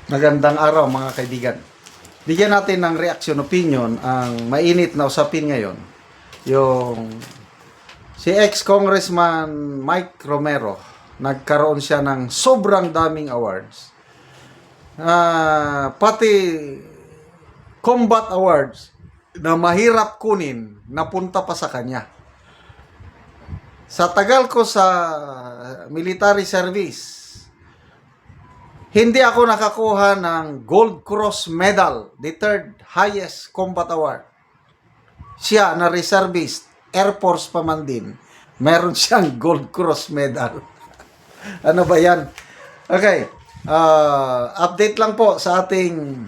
Magandang araw mga kaibigan. Bigyan natin ng reaction opinion ang mainit na usapin ngayon. Yung si ex-congressman Mike Romero, nagkaroon siya ng sobrang daming awards. Pati combat awards na mahirap kunin, napunta pa sa kanya. Sa tagal ko sa military service, hindi ako nakakuha ng Gold Cross Medal, the third highest combat award. Siya na reservist, Air Force pa man din, meron siyang Gold Cross Medal. Ano ba yan? Okay, update lang po sa ating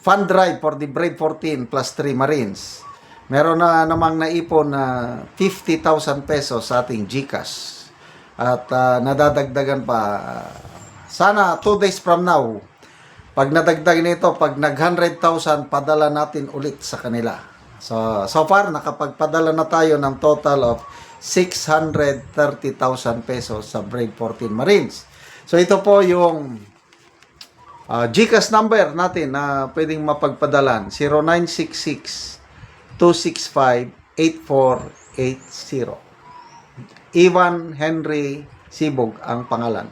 fund drive for the Brave 14 plus 3 Marines. Meron na namang naipon na 50,000 pesos sa ating GCash. At nadadagdagan pa. Sana 2 days from now, pag nadagdag nito, pag nag 100,000, padala natin ulit sa kanila. So far, nakapagpadala na tayo ng total of 630,000 pesos sa Brave 14 Marines. So ito po yung GCash number natin na pwedeng mapagpadalan. 0966-265-8480. Ivan Henry Sibog ang pangalan.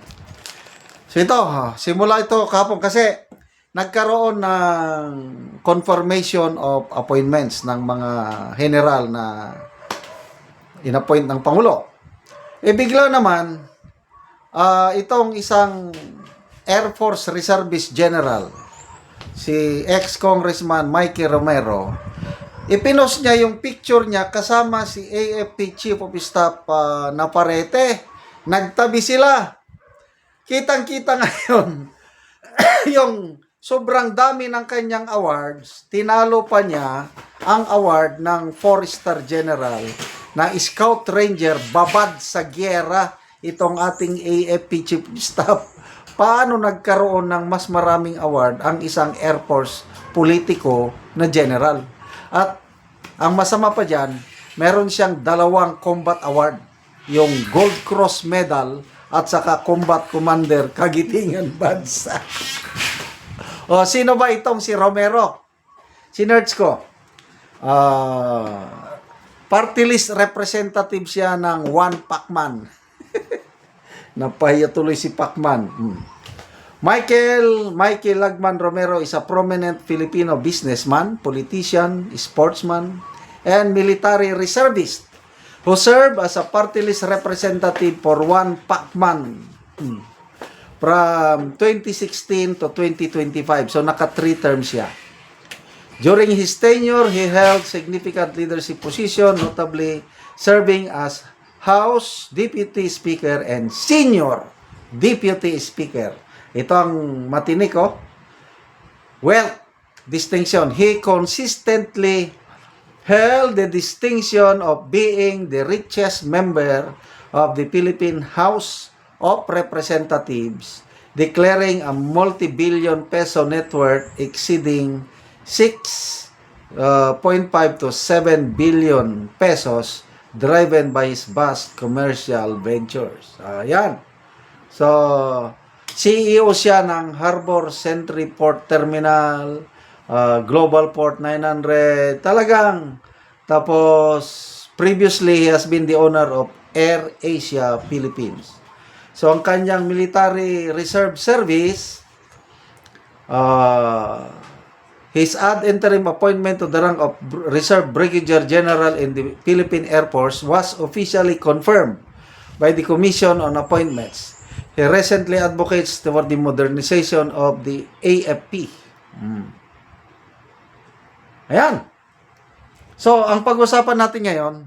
So ito, simula ito kahapon kasi nagkaroon ng confirmation of appointments ng mga general na inappoint ng Pangulo. Bigla naman, itong isang Air Force Reservist General, si ex-congressman Mikey Romero, ipinost niya yung picture niya kasama si AFP Chief of Staff Navarrete. Nagtabi sila. Kitang-kita ngayon, yung sobrang dami ng kanyang awards, tinalo pa niya ang award ng 4-star general na Scout Ranger, babad sa gyera, itong ating AFP Chief of Staff. Paano nagkaroon ng mas maraming award ang isang Air Force politiko na general? At ang masama pa dyan, meron siyang 2 combat award, yung Gold Cross Medal at saka Combat Commander Kagitingan Bansa. O, sino ba itong si Romero? Sinerch ko. Party list representative siya ng One Pacman. Napahiya tuloy si Pacman. Mikey Lagman Romero is a prominent Filipino businessman, politician, sportsman, and military reservist who served as a party list representative for One Pacman from 2016 to 2025. So, naka 3 terms siya. During his tenure, he held significant leadership position, notably serving as House Deputy Speaker and Senior Deputy Speaker. Ito ang matinik, oh. Wealth distinction. He consistently held the distinction of being the richest member of the Philippine House of Representatives, declaring a multi-billion peso net worth exceeding 6.5 to 7 billion pesos, driven by his vast commercial ventures. Ayan. So, CEO siya ng Harbor Century Port Terminal, Global Port 900, talagang. Tapos, previously, he has been the owner of Air Asia Philippines. So, ang kanyang military reserve service, his ad interim appointment to the rank of Reserve Brigadier General in the Philippine Air Force was officially confirmed by the Commission on Appointments. He recently advocates for the modernization of the AFP. Ayan. So, ang pag-usapan natin ngayon,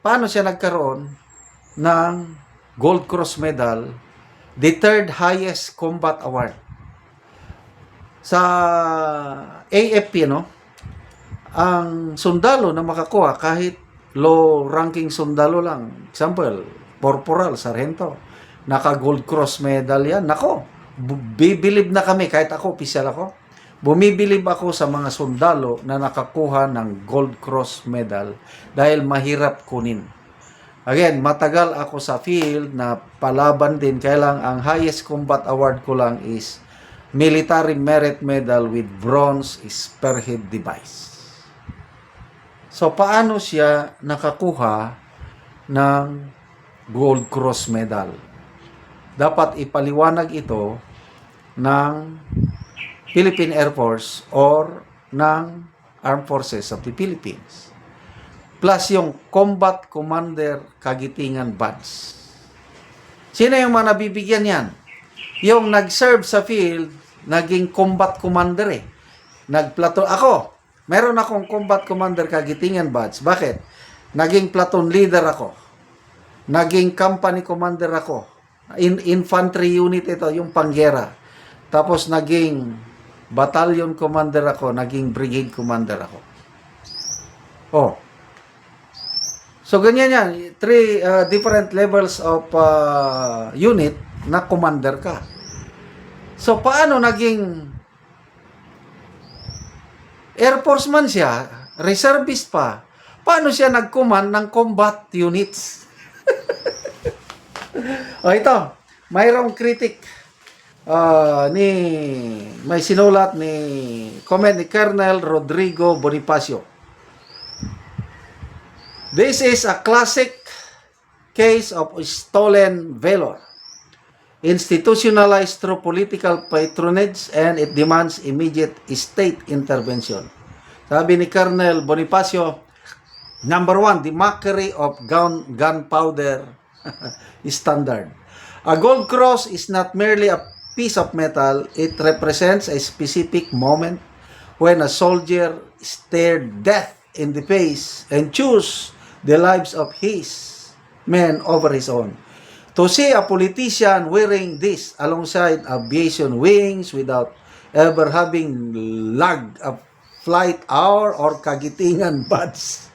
paano siya nagkaroon ng Gold Cross Medal, the third highest combat award. Sa AFP, no? Ang sundalo na makakuha, kahit low-ranking sundalo lang, example, corporal, sargento, naka-Gold Cross Medal yan. Nako, bibilib na kami, kahit ako, opisyal ako. Bumibilib ako sa mga sundalo na nakakuha ng Gold Cross Medal dahil mahirap kunin. Again, matagal ako sa field na palaban din, kaya lang ang highest combat award ko lang is Military Merit Medal with Bronze Spearhead Device. So, paano siya nakakuha ng Gold Cross Medal? Dapat ipaliwanag ito ng Philippine Air Force or ng Armed Forces of the Philippines. Plus yung Combat Commander Kagitingan Badge. Sino yung mga nabibigyan yan? Yung nag-serve sa field, naging combat commander eh. Nag-platoon. Ako, meron akong combat commander Kagitingan Badge. Bakit? Naging platoon leader ako. Naging company commander ako. Infantry unit ito, yung panggera. Tapos naging battalion commander ako, naging brigade commander ako. Oh. So, ganyan yan. 3 different levels of unit na commander ka. So, paano naging Air Force man siya, reservist pa, paano siya nag-command ng combat units? O, ito. Mayroong critic may sinulat comment ni Colonel Rodrigo Bonifacio. This is a classic case of stolen valor, institutionalized through political patronage, and it demands immediate state intervention. Sabi ni Colonel Bonifacio, number 1, the mockery of gunpowder standard. A gold cross is not merely a piece of metal, it represents a specific moment when a soldier stared death in the face and chose the lives of his men over his own. To see a politician wearing this alongside aviation wings without ever having lagged a flight hour or Kagitingan badge,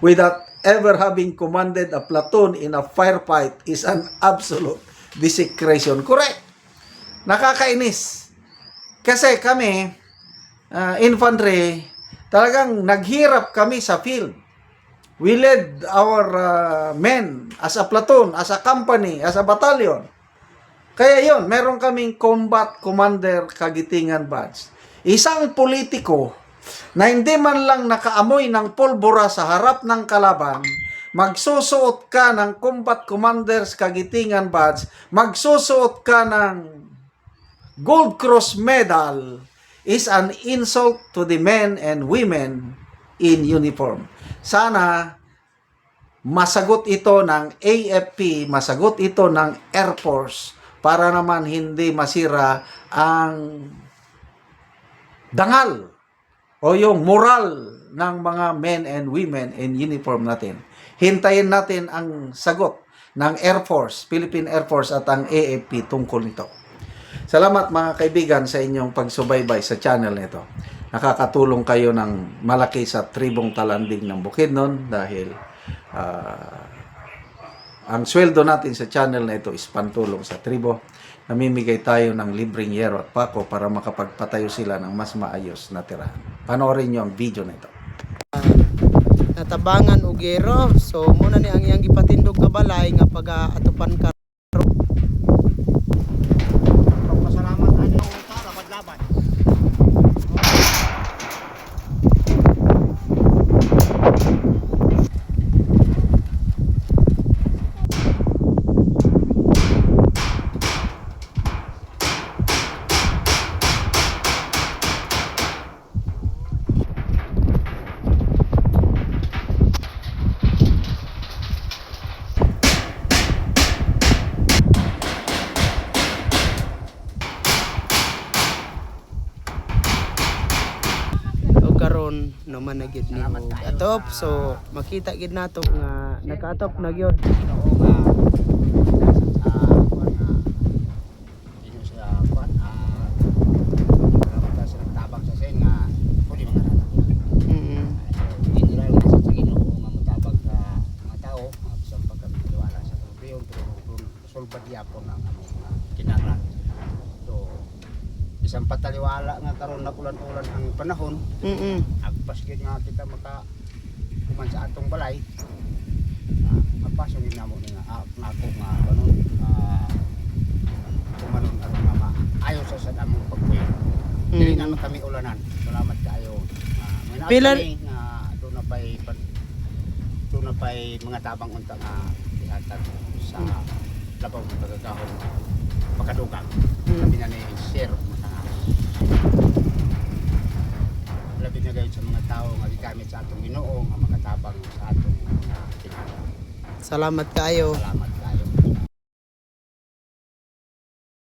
without ever having commanded a platoon in a firefight is an absolute desecration. Correct. Nakakainis. Kasi kami, infantry, talagang naghirap kami sa field. We led our men as a platoon, as a company, as a battalion. Kaya yon, meron kaming combat commander Kagitingan badge. Isang politiko na hindi man lang nakaamoy ng pulbura sa harap ng kalaban, magsusuot ka ng combat commander's Kagitingan badge, magsusuot ka ng Gold Cross Medal, is an insult to the men and women in uniform. Sana masagot ito ng AFP, masagot ito ng Air Force para naman hindi masira ang dangal o yung moral ng mga men and women in uniform natin. Hintayin natin ang sagot ng Air Force, Philippine Air Force at ang AFP tungkol nito. Salamat mga kaibigan sa inyong pagsubaybay sa channel nito. Nakakatulong kayo ng malaki sa tribong Talanding ng Bukidnon dahil ang sweldo natin sa channel na ito is pantulong sa tribo. Namimigay tayo ng libreng yero at pako para makapagpatayo sila ng mas maayos na tirahan. Panoorin nyo ang video na ito. Natabangan og yero, so muna ni ang iyang gipatindog nga balay nga pag-atupan ka. Pasalamat ano para maglaban. Karon naman na gid ni atop, so makita gid nato nga nakaatop na gyud. Isang pataliwala nga karon na ulan-ulan ang panahon. Agpas gyud nga kita maka kuman sa atong balay. Mapasok gyud namo nga nako nga kanon kumanon aron nga maayo sa among Dili naman kami ulanan. Salamat kayo. May naat Pilar- kami nga doon na pa'y mga tabang unta nga ihatag sa labaw ng pagkakahon pagkadugang. Sabi na ni Sir labi na gayon sa mga tao nga gigamit sa atong Ginoo nga makatabang sa atong tinatawag. Salamat kayo. Salamat.